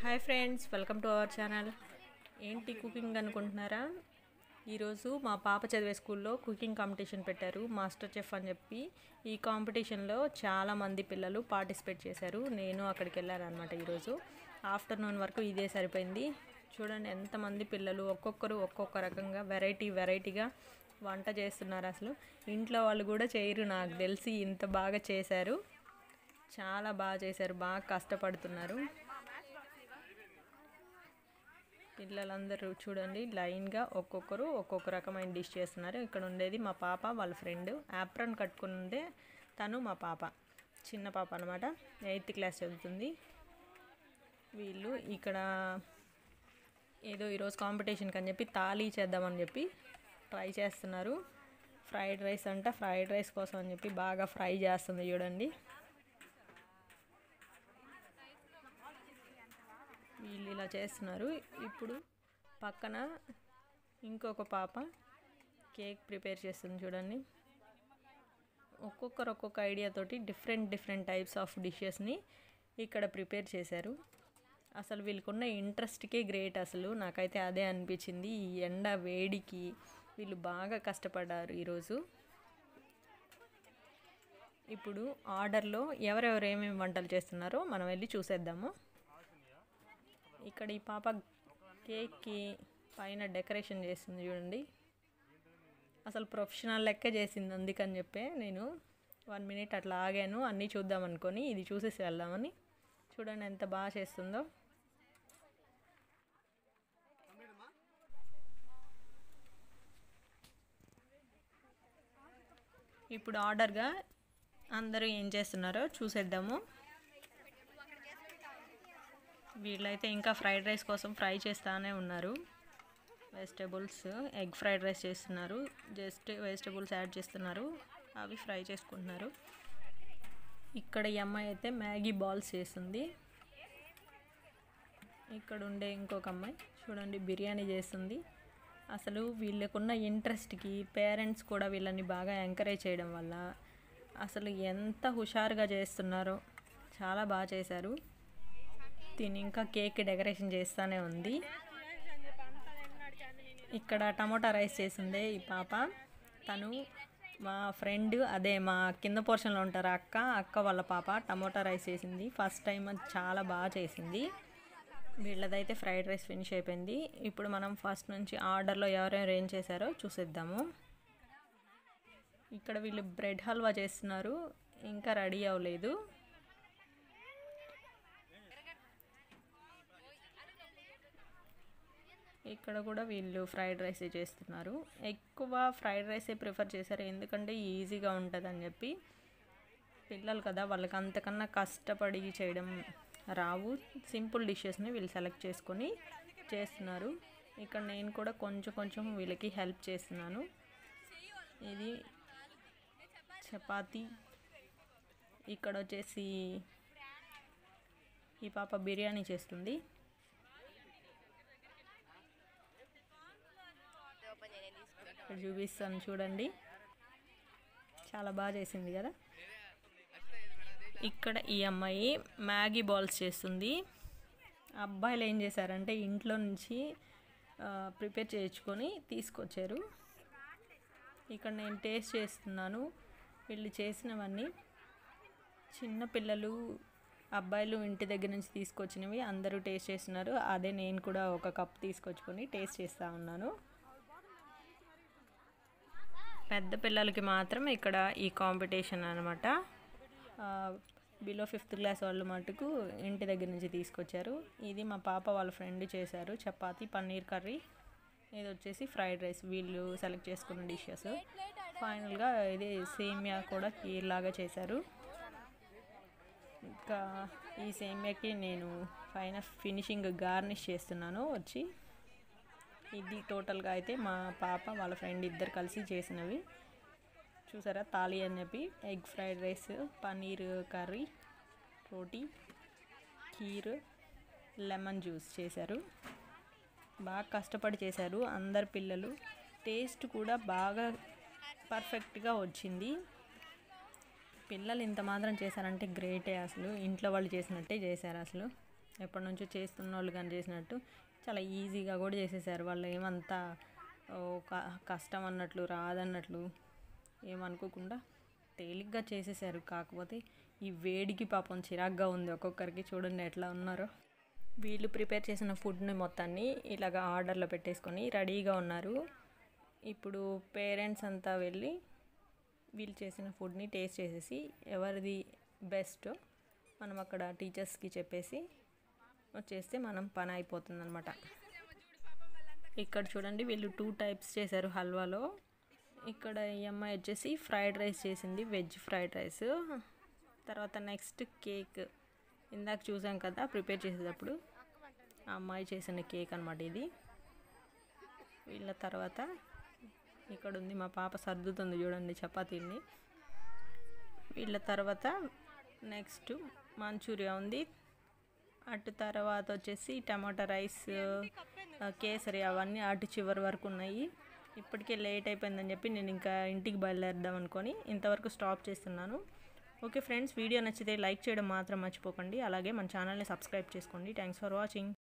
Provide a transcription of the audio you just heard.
Hi friends, welcome to our channel. ఏంటి cooking అనుకుంటున్నారా? ఈరోజు మా పాప చదివే స్కూల్లో కుకింగ్ కాంపిటీషన్ పెట్టారు, మాస్టర్ చెఫ్ అని చెప్పి. ఈ కాంపిటీషన్లో చాలామంది పిల్లలు పార్టిసిపేట్ చేశారు. నేను అక్కడికి వెళ్ళాను అనమాట. ఈరోజు ఆఫ్టర్నూన్ వరకు ఇదే సరిపోయింది. చూడండి ఎంతమంది పిల్లలు ఒక్కొక్కరు ఒక్కొక్క రకంగా వెరైటీగా వంట చేస్తున్నారు. అసలు ఇంట్లో వాళ్ళు కూడా చేయరు నాకు తెలిసి, ఇంత బాగా చేశారు. చాలా బాగా చేశారు, బాగా కష్టపడుతున్నారు పిల్లలందరూ. చూడండి లైన్గా ఒక్కొక్కరు ఒక్కొక్క రకమైన డిష్ చేస్తున్నారు. ఇక్కడ ఉండేది మా పాప వాళ్ళ ఫ్రెండ్, యాప్రన్ కట్టుకుందే తను మా పాప, చిన్న పాప అనమాట, 8th క్లాస్ చదువుతుంది. వీళ్ళు ఇక్కడ ఏదో ఈరోజు కాంపిటీషన్కి అని చెప్పి తాళీ చేద్దామని చెప్పి ట్రై చేస్తున్నారు. ఫ్రైడ్ రైస్ అంట, ఫ్రైడ్ రైస్ కోసం అని చెప్పి బాగా ఫ్రై చేస్తుంది. చూడండి వీళ్ళు ఇలా చేస్తున్నారు. ఇప్పుడు పక్కన ఇంకొక పాప కేక్ ప్రిపేర్ చేస్తుంది. చూడండి ఒక్కొక్కరు ఒక్కొక్క ఐడియాతోటి డిఫరెంట్ టైప్స్ ఆఫ్ డిషెస్ని ఇక్కడ ప్రిపేర్ చేశారు. అసలు వీళ్ళకున్న ఇంట్రెస్ట్కే గ్రేట్. అసలు నాకైతే అదే అనిపించింది. ఈ ఎండ వేడికి వీళ్ళు బాగా కష్టపడ్డారు ఈరోజు. ఇప్పుడు ఆర్డర్లో ఎవరెవరు ఏమేమి వంటలు చేస్తున్నారో మనం వెళ్ళి చూసేద్దాము. ఇక్కడ ఈ పాప కేక్కి పైన డెకరేషన్ చేస్తుంది. చూడండి అసలు ప్రొఫెషనల్ లెక్క చేసింది. అందుకని చెప్పే నేను 1 minute అట్లా ఆగాను, అన్నీ చూద్దాం అనుకొని. ఇది చూసేసి వెళ్దామని. చూడండి ఎంత బాగా చేస్తుందో. ఇప్పుడు ఆర్డర్గా అందరూ ఏం చేస్తున్నారో చూసేద్దాము. వీళ్ళైతే ఇంకా ఫ్రైడ్ రైస్ కోసం ఫ్రై చేస్తూనే ఉన్నారు. వెజిటేబుల్స్, ఎగ్ ఫ్రైడ్ రైస్ చేస్తున్నారు. జస్ట్ వెజిటేబుల్స్ యాడ్ చేస్తున్నారు, అవి ఫ్రై చేసుకుంటున్నారు. ఇక్కడ ఈ అమ్మాయి అయితే మ్యాగీ బాల్స్ చేస్తుంది. ఇక్కడ ఉండే ఇంకొక అమ్మాయి చూడండి బిర్యానీ చేస్తుంది. అసలు వీళ్ళకున్న ఇంట్రెస్ట్కి పేరెంట్స్ కూడా వీళ్ళని బాగా ఎంకరేజ్ చేయడం వల్ల అసలు ఎంత హుషారుగా చేస్తున్నారో. చాలా బాగా చేశారు. తిని ఇంకా కేక్ డెకరేషన్ చేస్తూనే ఉంది. ఇక్కడ టమోటా రైస్ చేసిందే ఈ పాప. తను మా ఫ్రెండ్, అదే మా కింద పోర్షన్లో ఉంటారు అక్క వాళ్ళ పాప టమోటా రైస్ చేసింది. ఫస్ట్ టైం అది చాలా బాగా చేసింది. వీళ్ళదైతే ఫ్రైడ్ రైస్ ఫినిష్ అయిపోయింది. ఇప్పుడు మనం ఫస్ట్ నుంచి ఆర్డర్లో ఎవరెవరు ఏం చేశారో చూసేద్దాము. ఇక్కడ వీళ్ళు బ్రెడ్ హల్వా చేస్తున్నారు, ఇంకా రెడీ అవ్వలేదు. ఇక్కడ కూడా వీళ్ళు ఫ్రైడ్ రైసే చేస్తున్నారు. ఎక్కువ ఫ్రైడ్ రైసే ప్రిఫర్ చేశారు, ఎందుకంటే ఈజీగా ఉంటుందని చెప్పి. పిల్లలు కదా, వాళ్ళకి అంతకన్నా కష్టపడి చేయడం రావు. సింపుల్ డిషెస్ని వీళ్ళు సెలెక్ట్ చేసుకొని చేస్తున్నారు. ఇక్కడ నేను కూడా కొంచెం వీళ్ళకి హెల్ప్ చేస్తున్నాను. ఇది చపాతీ. ఇక్కడ వచ్చేసి ఈ పాప బిర్యానీ చేస్తుంది. చూపిస్తాను చూడండి, చాలా బాగా చేసింది కదా. ఇక్కడ ఈ అమ్మాయి మ్యాగీ బాల్స్ చేస్తుంది. అబ్బాయిలు ఏం చేశారంటే ఇంట్లో నుంచి ప్రిపేర్ చేయించుకొని తీసుకొచ్చారు. ఇక్కడ నేను టేస్ట్ చేస్తున్నాను. వీళ్ళు చేసినవన్నీ చిన్నపిల్లలు, అబ్బాయిలు ఇంటి దగ్గర నుంచి తీసుకొచ్చినవి అందరూ టేస్ట్ చేస్తున్నారు. అదే నేను కూడా ఒక కప్ తీసుకొచ్చుకొని టేస్ట్ చేస్తూ ఉన్నాను. పెద్ద పిల్లలకి మాత్రం ఇక్కడ ఈ కాంపిటీషన్ అనమాట. బిలో 5th క్లాస్ వాళ్ళు మటుకు ఇంటి దగ్గర నుంచి తీసుకొచ్చారు. ఇది మా పాప వాళ్ళ ఫ్రెండ్ చేశారు. చపాతీ, పన్నీర్ కర్రీ, ఇది వచ్చేసి ఫ్రైడ్ రైస్ వీళ్ళు సెలెక్ట్ చేసుకున్న డిషెస్. ఫైనల్గా ఇది సేమియా కూడా కీర్ లాగా చేశారు. ఇంకా ఈ సేమియాకి నేను పైన ఫినిషింగ్ గార్నిష్ చేస్తున్నాను వచ్చి. ఇది టోటల్గా అయితే మా పాప వాళ్ళ ఫ్రెండ్ ఇద్దరు కలిసి చేసినవి. చూసారా, తాళీ అని చెప్పి egg fried rice, paneer curry, రోటీ, కీర్, లెమన్ జ్యూస్ చేశారు. బాగా కష్టపడి చేశారు అందరు పిల్లలు. టేస్ట్ కూడా బాగా పర్ఫెక్ట్గా వచ్చింది. పిల్లలు ఇంత మాత్రం చేశారంటే గ్రేటే. అసలు ఇంట్లో వాళ్ళు చేసినట్టే చేశారు. అసలు ఎప్పటి నుంచో చేస్తున్న వాళ్ళు కానీ చేసినట్టు చాలా ఈజీగా కూడా చేసేసారు. వాళ్ళు ఏమంతా కష్టం అన్నట్లు రాదన్నట్లు ఏమనుకోకుండా తేలిగ్గా చేసేసారు. కాకపోతే ఈ వేడికి పాపం చిరాగ్గా ఉంది ఒక్కొక్కరికి. చూడండి ఎట్లా ఉన్నారో. వీళ్ళు ప్రిపేర్ చేసిన ఫుడ్ని మొత్తాన్ని ఇలాగ ఆర్డర్లో పెట్టేసుకొని రెడీగా ఉన్నారు. ఇప్పుడు పేరెంట్స్ అంతా వెళ్ళి వీళ్ళు చేసిన ఫుడ్ని టేస్ట్ చేసేసి ఎవరిది బెస్ట్ మనం అక్కడ టీచర్స్కి చెప్పేసి వచ్చేస్తే మనం పని అయిపోతుంది అనమాట. ఇక్కడ చూడండి వీళ్ళు 2 టైప్స్ చేశారు హల్వాలో. ఇక్కడ ఈ అమ్మాయి వచ్చేసి ఫ్రైడ్ రైస్ చేసింది, వెజ్ ఫ్రైడ్ రైస్. తర్వాత నెక్స్ట్ కేక్ ఇందాక చూసాం కదా ప్రిపేర్ చేసేటప్పుడు, ఆ అమ్మాయి చేసిన కేక్ అనమాట ఇది. వీళ్ళ తర్వాత ఇక్కడ ఉంది మా పాప సర్దుతుంది చూడండి చపాతీల్ని. వీళ్ళ తర్వాత నెక్స్ట్ మంచూరియా ఉంది. అటు తర్వాత వచ్చేసి టమాటా రైస్, కేసరి అవన్నీ అటు చివరి వరకు ఉన్నాయి. ఇప్పటికే లేట్ అయిపోయిందని చెప్పి నేను ఇంకా ఇంటికి బయలుదేరదాం అనుకొని ఇంతవరకు స్టాప్ చేస్తున్నాను. ఓకే ఫ్రెండ్స్, వీడియో నచ్చితే లైక్ చేయడం మాత్రం మర్చిపోకండి. అలాగే మన ఛానల్ని సబ్స్క్రైబ్ చేసుకోండి. Thanks for watching.